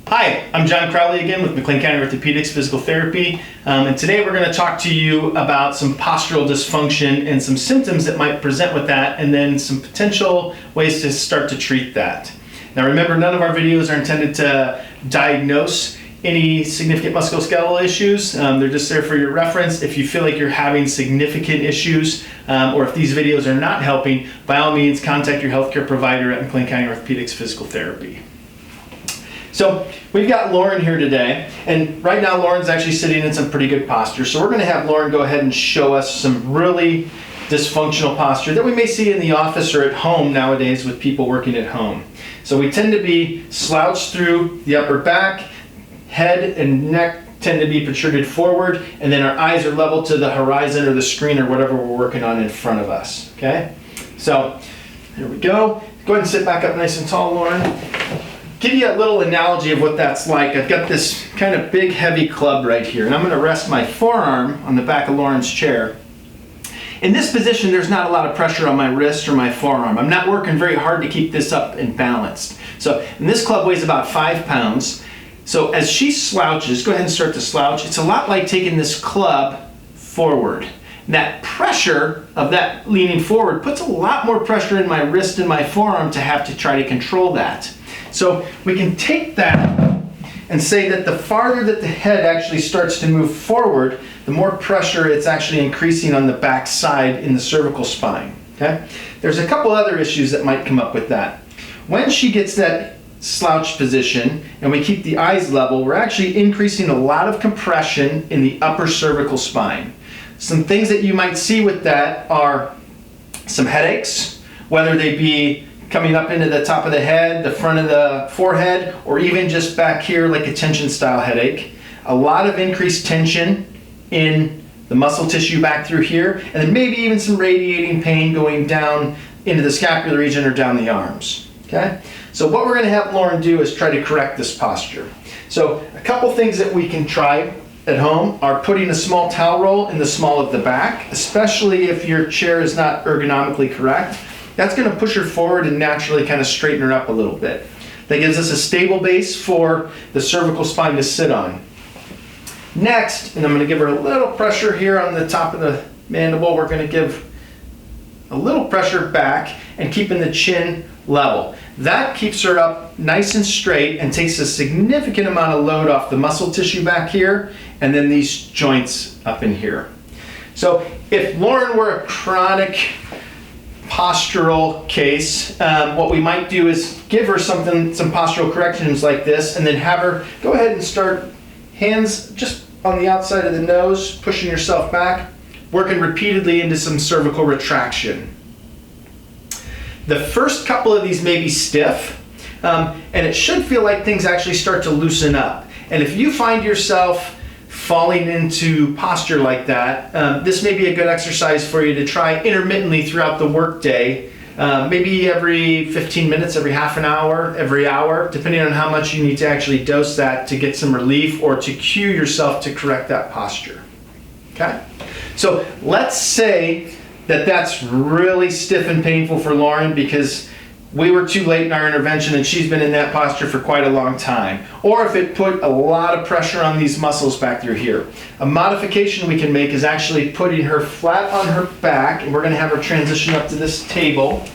Hi, I'm John Crowley again with McLean County Orthopedics Physical Therapy, and today we're going to talk to you about some postural dysfunction and some symptoms that might present with that, and then some potential ways to start to treat that. Now remember, none of our videos are intended to diagnose any significant musculoskeletal issues. They're just there for your reference. If you feel like you're having significant issues, or if these videos are not helping, by all means contact your healthcare provider at McLean County Orthopedics Physical Therapy. So we've got Lauren here today, and right now Lauren's actually sitting in some pretty good posture. So we're going to have Lauren go ahead and show us some really dysfunctional posture that we may see in the office or at home nowadays with people working at home. So we tend to be slouched through the upper back, head and neck tend to be protruded forward, and then our eyes are level to the horizon or the screen or whatever we're working on in front of us. Okay? So here we go. Go ahead and sit back up nice and tall, Lauren. Give you a little analogy of what that's like. I've got this kind of big heavy club right here, and I'm going to rest my forearm on the back of Lauren's chair. In this position, there's not a lot of pressure on my wrist or my forearm. I'm not working very hard to keep this up and balanced. And this club weighs about 5 pounds. So as she slouches, go ahead and start to slouch. It's a lot like taking this club forward. And that pressure of that leaning forward puts a lot more pressure in my wrist and my forearm to have to try to control that. So we can take that and say that the farther that the head actually starts to move forward, the more pressure it's actually increasing on the back side in the cervical spine. Okay? There's a couple other issues that might come up with that. When she gets that slouched position and we keep the eyes level, we're actually increasing a lot of compression in the upper cervical spine. Some things that you might see with that are some headaches, whether they be coming up into the top of the head, the front of the forehead, or even just back here like a tension style headache. A lot of increased tension in the muscle tissue back through here, and then maybe even some radiating pain going down into the scapular region or down the arms. Okay? So what we're going to have Lauren do is try to correct this posture. So a couple things that we can try at home are putting a small towel roll in the small of the back, especially if your chair is not ergonomically correct. That's going to push her forward and naturally kind of straighten her up a little bit. That gives us a stable base for the cervical spine to sit on. Next, and I'm going to give her a little pressure here on the top of the mandible, we're going to give a little pressure back and keeping the chin level. That keeps her up nice and straight and takes a significant amount of load off the muscle tissue back here and then these joints up in here. So if Lauren were a chronic postural case, what we might do is give her some postural corrections like this, and then have her go ahead and start hands just on the outside of the nose, pushing yourself back, working repeatedly into some cervical retraction. The first couple of these may be stiff, and it should feel like things actually start to loosen up. And if you find yourself falling into posture like that, this may be a good exercise for you to try intermittently throughout the workday, maybe every 15 minutes, every half an hour, every hour, depending on how much you need to actually dose that to get some relief or to cue yourself to correct that posture. Okay? So let's say that that's really stiff and painful for Lauren because we were too late in our intervention and she's been in that posture for quite a long time. Or if it put a lot of pressure on these muscles back through here. A modification we can make is actually putting her flat on her back, and we're going to have her transition up to this table.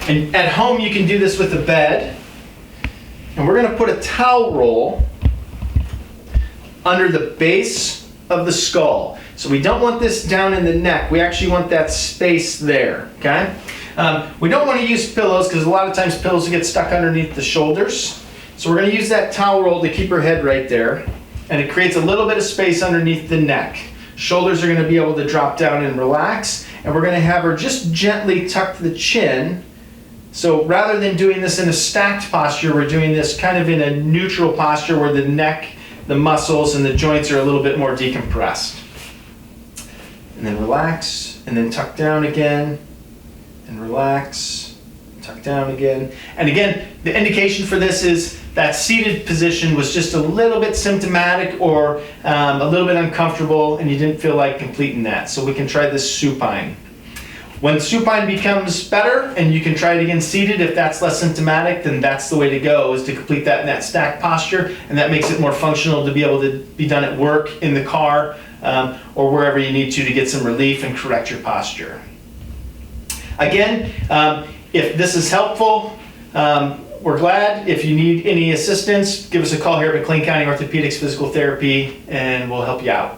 And at home you can do this with a bed. And we're going to put a towel roll under the base of the skull. So we don't want this down in the neck. We actually want that space there. Okay? We don't want to use pillows because a lot of times pillows get stuck underneath the shoulders. So we're going to use that towel roll to keep her head right there. And it creates a little bit of space underneath the neck. Shoulders are going to be able to drop down and relax. And we're going to have her just gently tuck the chin. So rather than doing this in a stacked posture, we're doing this kind of in a neutral posture where the neck, the muscles, and the joints are a little bit more decompressed. And then relax, and then tuck down again. And relax, tuck down again. And again, the indication for this is that seated position was just a little bit symptomatic or a little bit uncomfortable and you didn't feel like completing that. So we can try this supine. When supine becomes better and you can try it again seated, if that's less symptomatic, then that's the way to go, is to complete that in that stacked posture, and that makes it more functional to be able to be done at work, in the car, or wherever you need to get some relief and correct your posture. Again, if this is helpful, we're glad. If you need any assistance, give us a call here at McLean County Orthopedics Physical Therapy and we'll help you out.